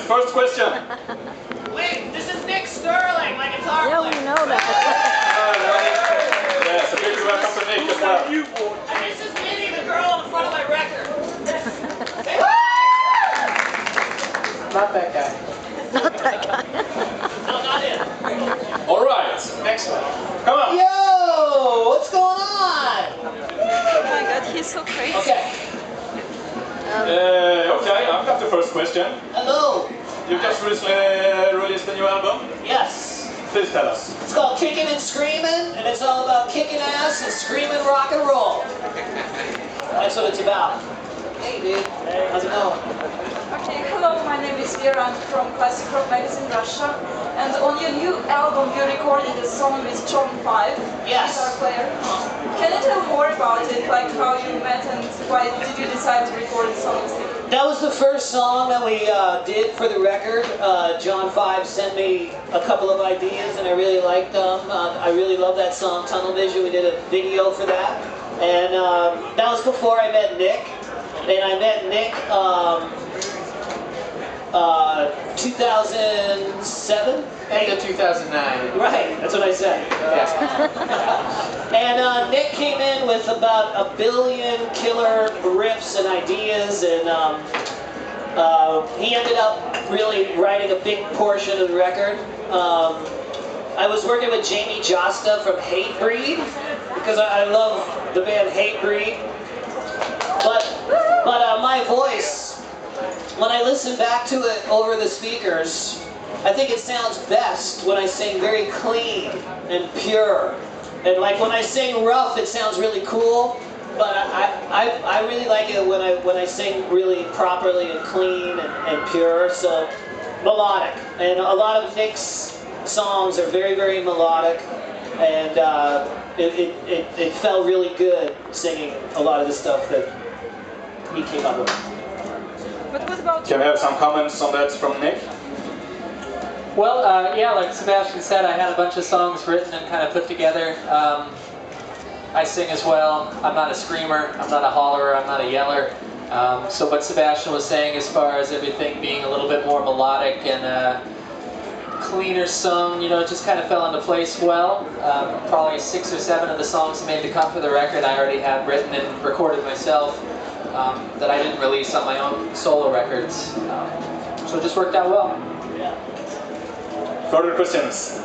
first question. Wait, this is Nick Sterling, my guitar Yeah, player. we know that. Yes, a big welcome to Nick as well. And this is Minnie, the girl on the front of my record. Not that guy. Not that guy. No, not it. All right, Next one. come on. Yo, what's going on? Oh my god, he's so crazy. Okay, Okay, I've got the first question. hello. You just recently released a new album. Yes. Please tell us. It's called Kicking and Screaming, and it's all about kicking ass and screaming rock and roll. That's what it's about. Hey, dude. Hey, how's it going? Okay, hello, my name is Vera, I'm from Classic Rock Magazine Russia, and on your new album you recorded a song with John 5, Yes. guitar player. Can you tell more about it, like how you met and why did you decide to record the song with him? That was the first song that we did for the record. John 5 sent me a couple of ideas and I really liked them. I really love that song, Tunnel Vision. We did a video for that. And that was before I met Nick. And I met Nick 2007? End of 2009. Right, that's what I said. Yes. And Nick came in with about 1 billion killer riffs and ideas, and he ended up really writing a big portion of the record. I was working with Jamie Josta from Hatebreed, because I love the band Hatebreed. But my voice, when I listen back to it over the speakers, I think it sounds best when I sing very clean and pure. And like when I sing rough, it sounds really cool. But I really like it when I sing really properly and clean and pure. So melodic. And a lot of Nick's songs are very, very melodic. And it felt really good singing a lot of the stuff that he came up with. But what about Can we have some comments on that from Nick? Well, yeah, like Sebastian said, I had a bunch of songs written and kind of put together. I sing as well. I'm not a screamer, I'm not a hollerer, I'm not a yeller. So what Sebastian was saying as far as everything being a little bit more melodic and cleaner sung, you know, it just kind of fell into place well. Probably 6 or 7 of the songs made to come for the record I already had written and recorded myself that I didn't release on my own solo records. So it just worked out well. Yeah. Further questions?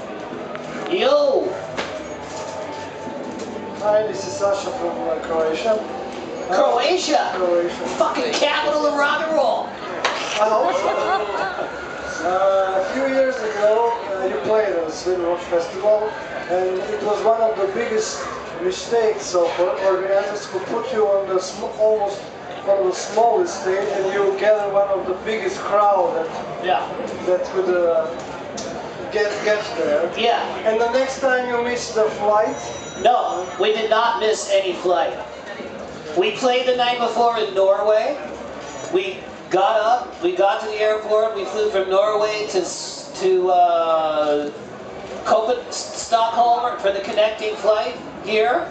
Yo! Hi, this is Sasha from Croatia. Croatia! Croatia. Fucking capital of rock and roll! I hope so. A few years ago, you played at the Sweden Rock Festival, and it was one of the biggest mistakes of organizers who put you on the almost one of the smallest stage, and you gather one of the biggest crowd that could get there. Yeah. And the next time you miss the flight. No, we did not miss any flight. We played the night before in Norway. We got up, we got to the airport, we flew from Norway to Stockholm for the connecting flight here.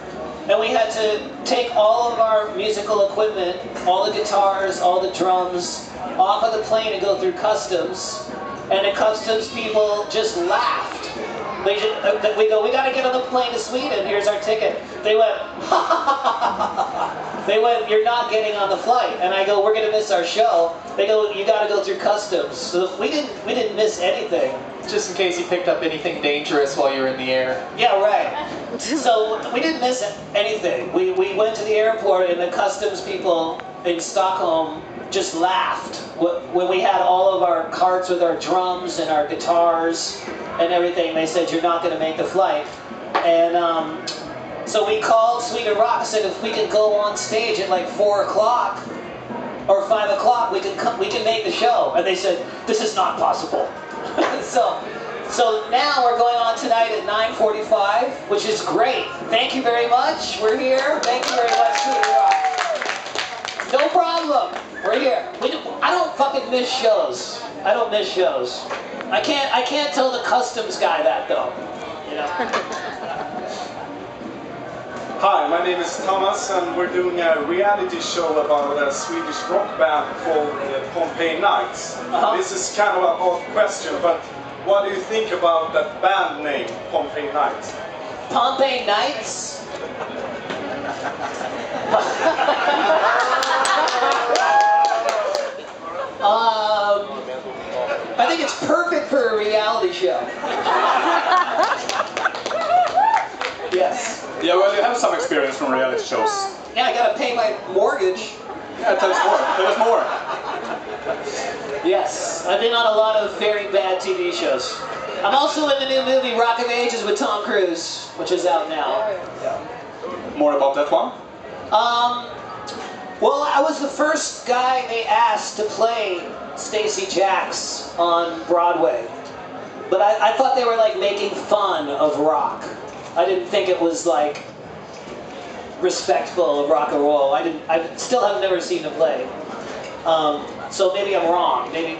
And we had to take all of our musical equipment, all the guitars, all the drums, off of the plane and go through customs. And the customs people just laughed. We go, we gotta get on the plane to Sweden, here's our ticket. They went, ha ha ha ha. They went, you're not getting on the flight. And I go, we're gonna miss our show. They go, you gotta go through customs. So we didn't miss anything. Just in case you picked up anything dangerous while you were in the air. Yeah, right. So we didn't miss anything. We went to the airport and the customs people in Stockholm just laughed when we had all of our carts with our drums and our guitars and everything. They said, you're not going to make the flight. And so we called Sweden Rock and said, if we could go on stage at like 4 o'clock or 5 o'clock, we can make the show. And they said, this is not possible. So now we're going on tonight at 9:45, which is great. Thank you very much. We're here. Thank you very much, Sweden Rock. No problem. We're here. I don't fucking miss shows. I don't miss shows. I can't tell the customs guy that though. You know. Hi, my name is Thomas and we're doing a reality show about a Swedish rock band called Pompeii Nights. This is kind of an odd question, but what do you think about that band name, Pompeii Nights? Pompeii Nights? I think it's perfect for a reality show. Yes. Yeah, well, you have some experience from reality shows. Yeah, I gotta pay my mortgage. Yeah, tell us more. Tell us more. Yes, I've been on a lot of very bad TV shows. I'm also in the new movie Rock of Ages with Tom Cruise, which is out now. More about that one? Well, I was the first guy they asked to play Stacey Jacks on Broadway. But I thought they were like making fun of rock. I didn't think it was like respectful of rock and roll. I still have never seen them play. So maybe I'm wrong. Maybe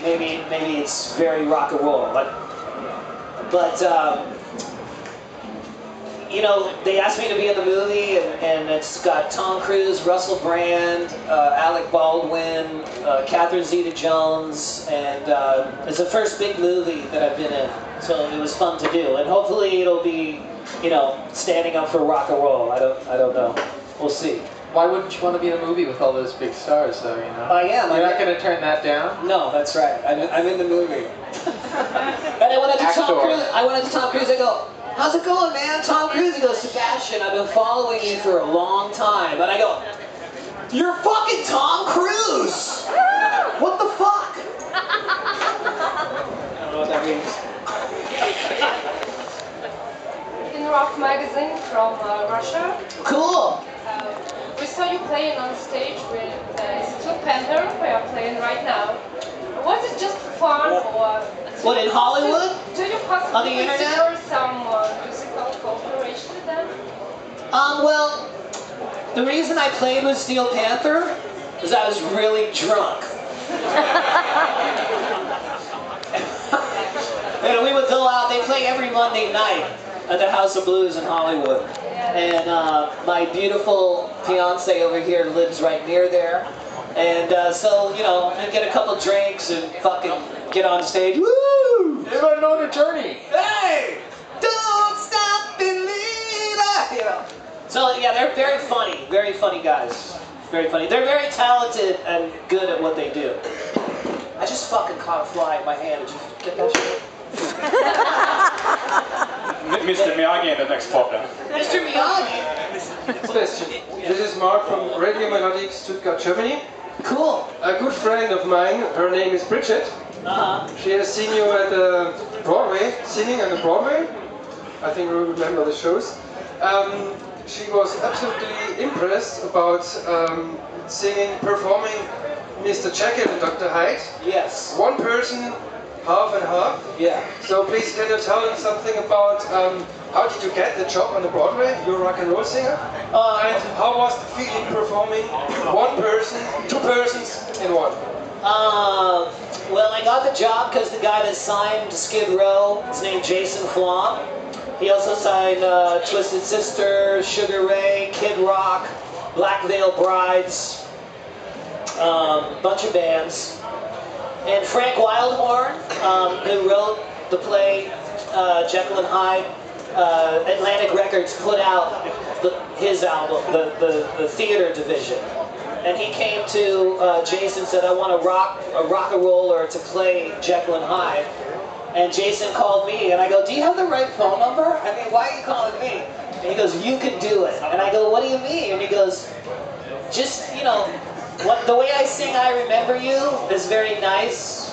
it's very rock and roll. But you know, they asked me to be in the movie, and it's got Tom Cruise, Russell Brand, Alec Baldwin, Catherine Zeta-Jones, and it's the first big movie that I've been in. So it was fun to do, and hopefully it'll be, you know, standing up for rock and roll. I don't know. We'll see. Why wouldn't you want to be in a movie with all those big stars, though? You know. I am. You're not going to turn that down. No, that's right. I'm in the movie. And I went up to Tom Cruise. I go, "How's it going, man?" Tom Cruise. He goes, "Sebastian, I've been following you for a long time." And I go, "You're fucking Tom Cruise! What the fuck?" I don't know what that means. In Rock magazine from Russia. Cool. We saw you playing on stage with Panther, we are playing right now. Was it just fun, or... What, in Hollywood? Do you possibly On the internet? consider some musical cooperation with them? Well, the reason I played with Steel Panther is I was really drunk. And we would go out, they play every Monday night at the House of Blues in Hollywood. And my beautiful fiance over here lives right near there. And so, you know, I'd get a couple drinks and fucking get on stage. Woo! You don't know the journey. Hey! Don't stop believing! You know. So yeah, they're very funny guys. Very funny. They're very talented and good at what they do. I just fucking caught a fly in my hand. Did you get that shit? Mr. Miyagi in the next pop then. Mr. Miyagi! Sebastian, this is Mark from Radio Melodic, Stuttgart, Germany. Cool. A good friend of mine, her name is Bridget. She has seen you at Broadway, singing on the Broadway. I think you remember the shows. She was absolutely impressed about singing, performing Mr. Jekyll and Dr. Hyde. Yes. One person, half and half. Yeah. So please can you tell them something about how did you get the job on the Broadway? You're a rock and roll singer. And how was the feeling performing one person, two persons in one? Well, I got the job because the guy that signed Skid Row is named Jason Flom. He also signed Twisted Sister, Sugar Ray, Kid Rock, Black Veil Brides, bunch of bands. And Frank Wildhorn, who wrote the play Jekyll and Hyde, Atlantic Records put out his album, the theater division. And he came to Jason and said, "I want a rock and roller to play Jekyll and Hyde." And Jason called me, and I go, "Do you have the right phone number? I mean, why are you calling me?" And he goes, "You can do it." And I go, "What do you mean?" And he goes, "Just, you know, the way I sing I Remember You is very nice.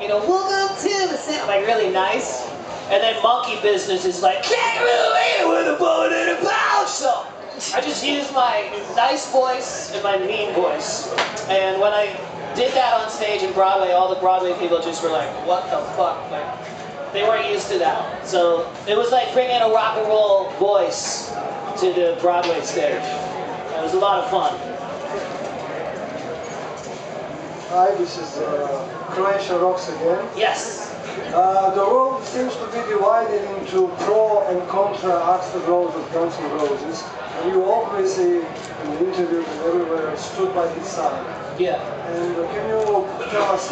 You know, welcome to the sound," like really nice. And then Monkey Business is like, "Can't relate with a bullet in a pouch." So I just used my nice voice and my mean voice. And when I did that on stage in Broadway, all the Broadway people just were like, "What the fuck?" Like, they weren't used to that. So it was like bringing a rock and roll voice to the Broadway stage. It was a lot of fun. Hi, this is Croatia Rocks again. Yes. The world seems to be divided into pro and contra Axl Rose of Guns N' Roses, and you obviously, in the interviews and everywhere, stood by his side. Yeah. And can you tell us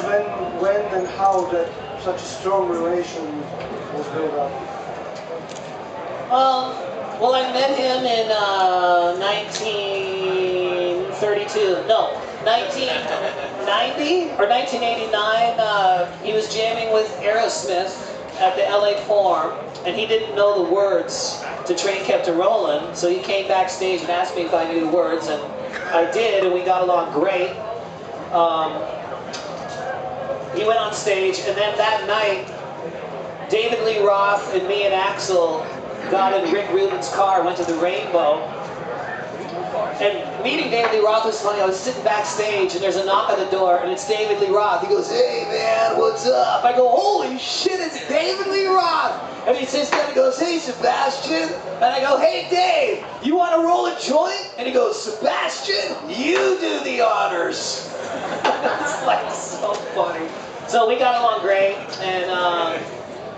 when and how that such a strong relation was built up? Well, I met him in 1932. No, 1990 or 1989. He was jamming with Aerosmith at the LA Forum, and he didn't know the words to Train Kept a Rollin', so he came backstage and asked me if I knew the words, and I did, and we got along great. He went on stage, and then that night, David Lee Roth and me and Axl got in Rick Rubin's car, went to the Rainbow. And meeting David Lee Roth was funny. I was sitting backstage and there's a knock on the door and it's David Lee Roth. He goes, "Hey man, what's up?" I go, "Holy shit, it's David Lee Roth." And he sits there and he goes, "Hey Sebastian." And I go, "Hey Dave, you want to roll a joint?" And he goes, "Sebastian, you do the honors." It's like so funny. So we got along great, and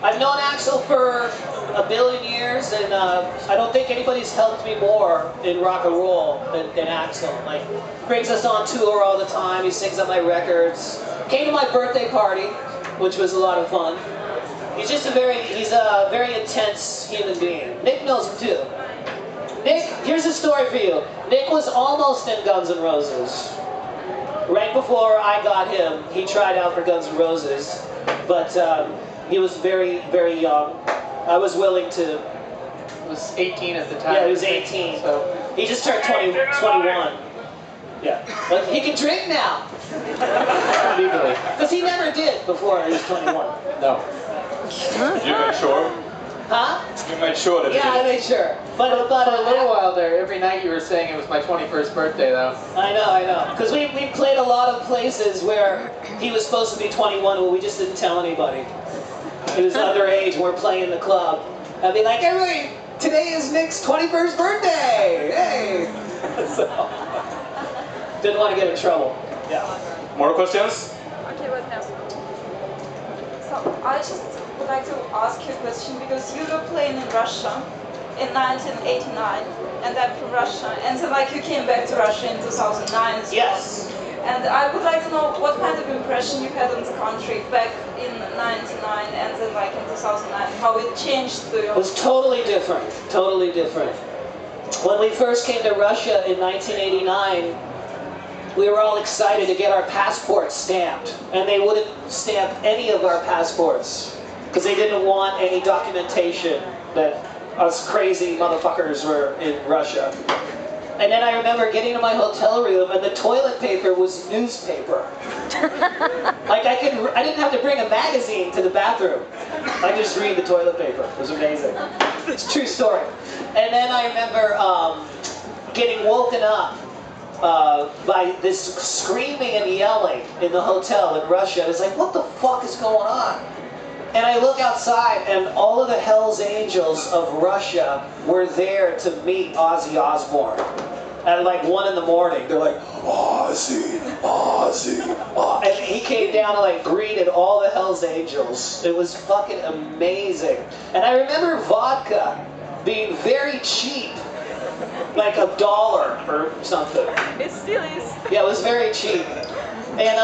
I've known Axl for a billion years, and I don't think anybody's helped me more in rock and roll than Axl. Like, brings us on tour all the time. He sings on my records. Came to my birthday party, which was a lot of fun. He's a very intense human being. Nick knows him too. Nick, here's a story for you. Nick was almost in Guns N' Roses. Right before I got him, he tried out for Guns N' Roses, but he was very, very young. I was willing to. He was 18 at the time. Yeah, he was 18. So he just turned 21. Yeah, but he can drink now. Legally. Because he never did before he was 21. No. You made sure? Huh? You made sure that Yeah, I made sure. But For a little while there, every night you were saying it was my 21st birthday, though. I know. Because we played a lot of places where he was supposed to be 21, but we just didn't tell anybody. He was underage, we're playing the club. I'd be like, "Everybody, today is Nick's 21st birthday! Hey!" So, didn't want to get in trouble. Yeah. More questions? Okay, what else? So I just would like to ask you a question, because you were playing in Russia in 1989, and then from Russia, and then like you came back to Russia in 2009 as well. Yes. And I would like to know what kind of impression you had on the country back in 99 and then like in 2009, how it changed to you. It was totally different. Totally different. When we first came to Russia in 1989, we were all excited to get our passports stamped, and they wouldn't stamp any of our passports because they didn't want any documentation that us crazy motherfuckers were in Russia. And then I remember getting to my hotel room and the toilet paper was newspaper. Like I didn't have to bring a magazine to the bathroom. I could just read the toilet paper. It was amazing. It's a true story. And then I remember getting woken up by this screaming and yelling in the hotel in Russia. It's like, what the fuck is going on? And I look outside, and all of the Hells Angels of Russia were there to meet Ozzy Osbourne. At like 1 in the morning, they're like, "Ozzy, Ozzy, Ozzy." And he came down and like greeted all the Hells Angels. It was fucking amazing. And I remember vodka being very cheap, like $1 or something. It still is. Yeah, it was very cheap. And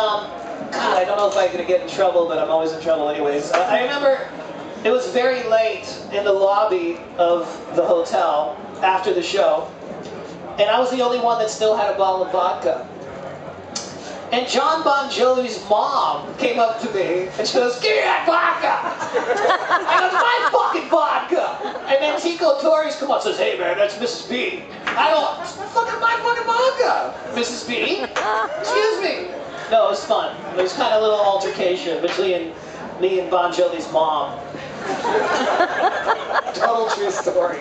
God, I don't know if I'm gonna get in trouble, but I'm always in trouble anyways. I remember it was very late in the lobby of the hotel after the show, and I was the only one that still had a bottle of vodka. And John Bon Jovi's mom came up to me and she goes, "Give me that vodka!" And it's my fucking vodka! And then Tico Torres comes up and says, "Hey man, that's Mrs. B." I go, "It's fucking my fucking vodka, Mrs. B. Excuse me." No, it was fun. There was kind of a little altercation between me and Bon Jovi's mom. Total true story.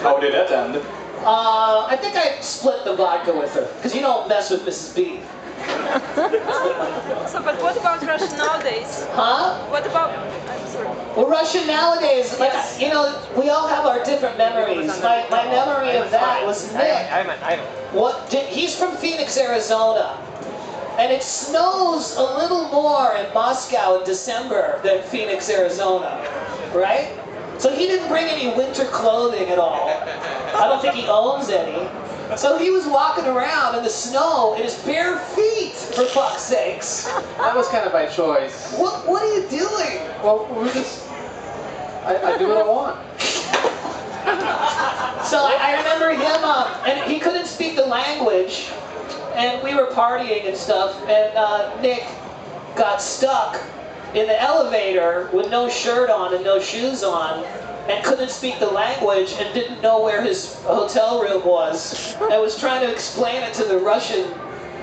How did that end? I think I split the vodka with her, because you don't mess with Mrs. B. So, but what about Russia nowadays? Huh? What about? I'm sorry. Well, Russia nowadays, like, you know, we all have our different memories. My memory of that was Nick. He's from Phoenix, Arizona. And it snows a little more in Moscow in December than Phoenix, Arizona, right? So he didn't bring any winter clothing at all. I don't think he owns any. So he was walking around in the snow in his bare feet, for fuck's sakes. That was kind of by choice. What are you doing? Well, I do what I want. So I remember him, and he couldn't speak the language, and we were partying and stuff, and Nick got stuck in the elevator with no shirt on and no shoes on, and couldn't speak the language and didn't know where his hotel room was. I was trying to explain it to the Russian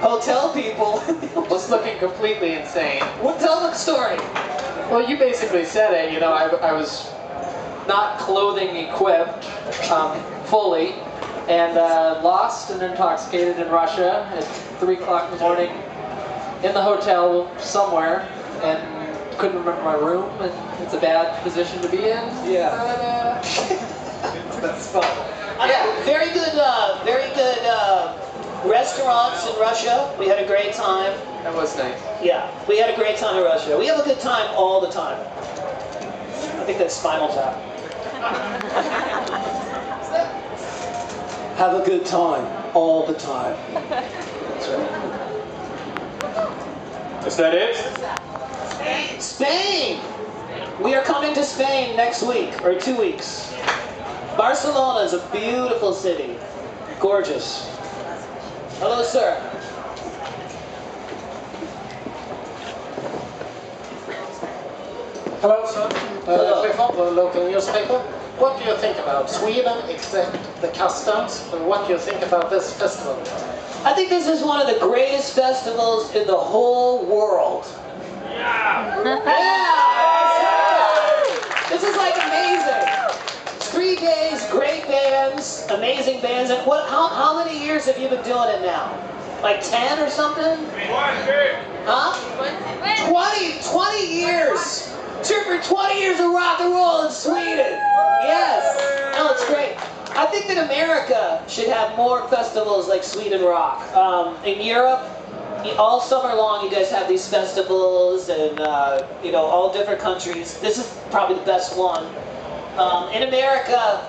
hotel people. Was looking completely insane. Well, tell the story. Well, you basically said it. You know, I was not clothing equipped fully, and lost and intoxicated in Russia at 3 o'clock in the morning in the hotel somewhere, and couldn't remember my room, and it's a bad position to be in. Yeah. That's fun. Yeah, very good restaurants in Russia. We had a great time. That was nice. Yeah, we had a great time in Russia. We have a good time all the time. I think that's Spinal Tap. Have a good time all the time. That's right. Is that it? Spain! We are coming to Spain next week, or 2 weeks. Barcelona is a beautiful city. Gorgeous. Hello, sir. Hello, sir. Hello. Clifford, the local newspaper. What do you think about Sweden, except the customs? And what do you think about this festival? I think this is one of the greatest festivals in the whole world. Yeah! This is like amazing. 3 days, great bands, amazing bands. And how many years have you been doing it now? Like 10 or something? 20. Huh? 20 years. Took for 20 years of rock and roll in Sweden. Yes. No, it's great. I think that America should have more festivals like Sweden Rock. In Europe, all summer long, you guys have these festivals, and you know, all different countries. This is probably the best one. In America,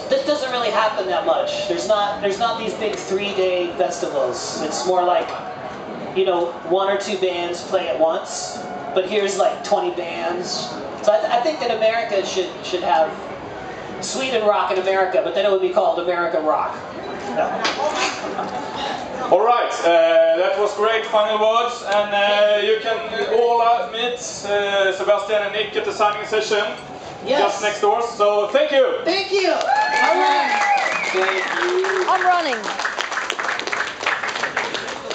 this doesn't really happen that much. There's not these big 3-day festivals. It's more like, you know, 1 or 2 bands play at once. But here's like 20 bands. So I think that America should have Sweden Rock in America, but then it would be called America Rock. No. All right, that was great final words, and you can all meet Sebastian and Nick at the signing session just next door. So thank you. Thank you. All right. Thank you. I'm running.